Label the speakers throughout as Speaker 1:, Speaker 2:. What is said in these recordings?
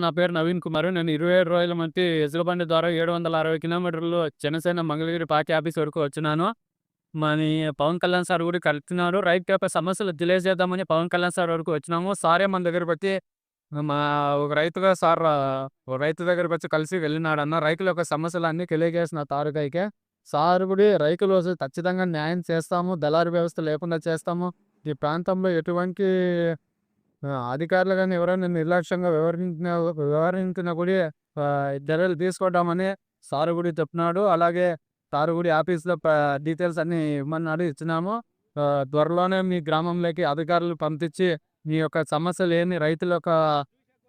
Speaker 1: నా పేరు నవీన్ కుమార్. నేను 27 రోజుల మట్టి ఎద్దుల బండి ద్వారా 760 కిలోమీటర్లు జనసేన మంగళగిరి పార్టీ ఆఫీస్ వరకు వచ్చినాను. మనీ పవన్ కళ్యాణ్ సార్ కూడా కలుస్తున్నారు. రైతు యొక్క సమస్యలు తెలియజేద్దామని పవన్ కళ్యాణ్ సార్ వరకు వచ్చినాము. సారే మన దగ్గరకొచ్చి మా ఒక రైతుగా సార్ ఒక రైతు దగ్గరకొచ్చి కలిసి వెళ్ళినాడన్న. రైతుల యొక్క సమస్యలన్నీ తెలియజేసిన తారుకైకే. సార్ కూడా రైతులు ఖచ్చితంగా న్యాయం చేస్తాము. దళారీ వ్యవస్థ లేకుండా చేస్తాము. ఈ ప్రాంతంలో ఎటువంటి అధికారులు గాని ఎవరైనా నిర్లక్ష్యంగా వ్యవహరించినా కూడా చర్యలు తీసుకుంటామని సారు కూడా చెప్తున్నాడు. అలాగే సారు కూడా ఆఫీస్‌లో డీటెయిల్స్ అన్నీ ఇమ్మన్నాడు, ఇచ్చినాము. త్వరలోనే మీ గ్రామంలోకి అధికారులు పంపించి మీ యొక్క సమస్యలేంది, రైతుల యొక్క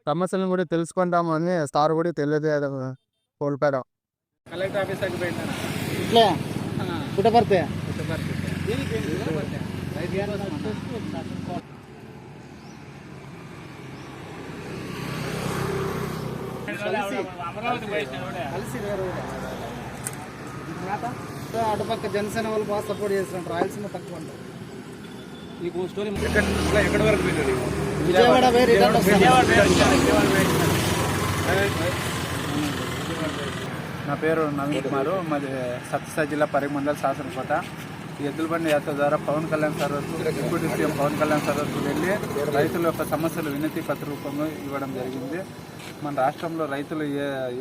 Speaker 1: సమస్యలను కూడా తెలుసుకుంటాము అని సారు కూడా తెలియజేయడం కోల్పోయారు.
Speaker 2: కలెక్టర్ ఆఫీస్ దగ్గర పెట్టాను.
Speaker 3: ఇట్లా పుట్టపర్తి అటుపక్క జనసేన వాళ్ళు బాగా సపోర్ట్ చేస్తున్నారు. రాయలసీమ తక్కువ అంటారు.
Speaker 2: నీకు స్టోరీ ఎక్కడ వరకు పెట్టాడు?
Speaker 3: విజయవాడ వేరు
Speaker 4: నా పేరు నవీన్ కుమారు. మాది సత్యసాయి జిల్లా పరిమండల శాసనకోట. ఈ ఎద్దుల బండి యాత్ర ద్వారా పవన్ కళ్యాణ్ సార్ వరకు, deputy CM Pawan Kalyan sir వరకు వెళ్ళి రైతుల యొక్క సమస్యలు వినతి పత్ర రూపంలో ఇవ్వడం జరిగింది. మన రాష్ట్రంలో రైతులు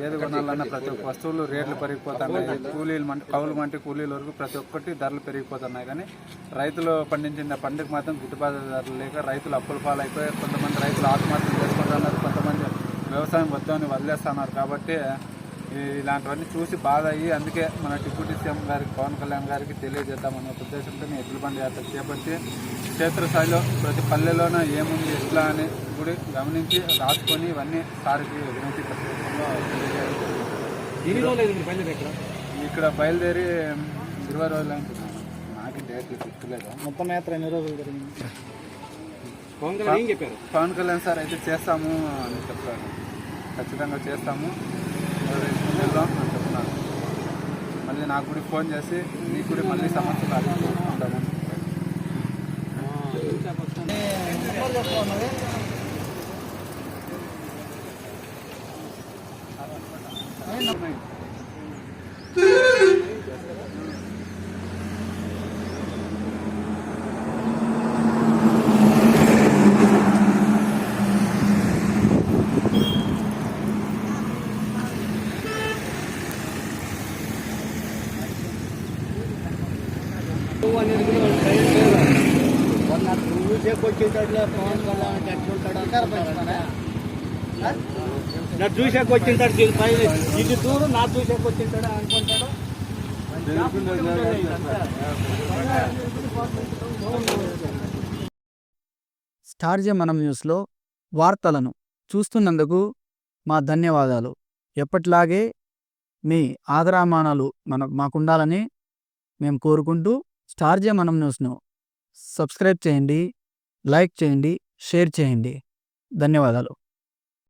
Speaker 4: ఏది కొనాలన్నా ప్రతి ఒక్క వస్తువులు రేట్లు పెరిగిపోతున్నాయి. కూలీలు కౌలు మంటి కూలీల వరకు ప్రతి ఒక్కటి ధరలు పెరిగిపోతున్నాయి. కానీ రైతులు పండించిన పంటకు మాత్రం గిట్టుబాటు ధరలు లేక రైతులు అప్పుల పాలైపోయి కొంతమంది రైతులు ఆత్మహత్యలు చేసుకుంటున్నారు, కొంతమంది వ్యవసాయం వద్దని వదిలేస్తున్నారు. కాబట్టి ఇలాంటివన్నీ చూసి బాధ అయ్యి అందుకే మన డిప్యూటీ సీఎం గారికి పవన్ కళ్యాణ్ గారికి తెలియజేద్దామనే ఉద్దేశంతో ఎద్దుల బండి యాత్ర చేపట్టి క్షేత్రస్థాయిలో ప్రతి పల్లెలోన ఏముంది ఎట్లా అని కూడా గమనించి రాసుకొని ఇవన్నీ సారికి వినతి పత్రికలో ఇక్కడ బయలుదేరి 20 రోజులు అంటున్నాను. నాకు డేట్ గుర్తులేదు.
Speaker 3: మొత్తం యాత్ర ఎన్ని రోజులు జరిగింది?
Speaker 4: పవన్ కళ్యాణ్ సార్ అయితే చేస్తాము అని చెప్పారు. ఖచ్చితంగా చేస్తాము, వెళ్దాం అని చెప్తున్నారు. మళ్ళీ నాకు కూడా ఫోన్ చేసి నీకు కూడా మళ్ళీ సమస్యలు అడుగుతుంటామని.
Speaker 2: చూసాక వచ్చింటాడు, ఇది దూరం నా చూసాక వచ్చింటాడు అనుకుంటాడు.
Speaker 3: స్టార్జే మనం న్యూస్లో వార్తలను చూస్తున్నందుకు మా ధన్యవాదాలు. ఎప్పటిలాగే మీ ఆదరామానాలు మాకుండాలని మేము కోరుకుంటూ స్టార్జే మనం న్యూస్ను సబ్స్క్రైబ్ చేయండి, లైక్ చేయండి, షేర్ చేయండి. ధన్యవాదాలు.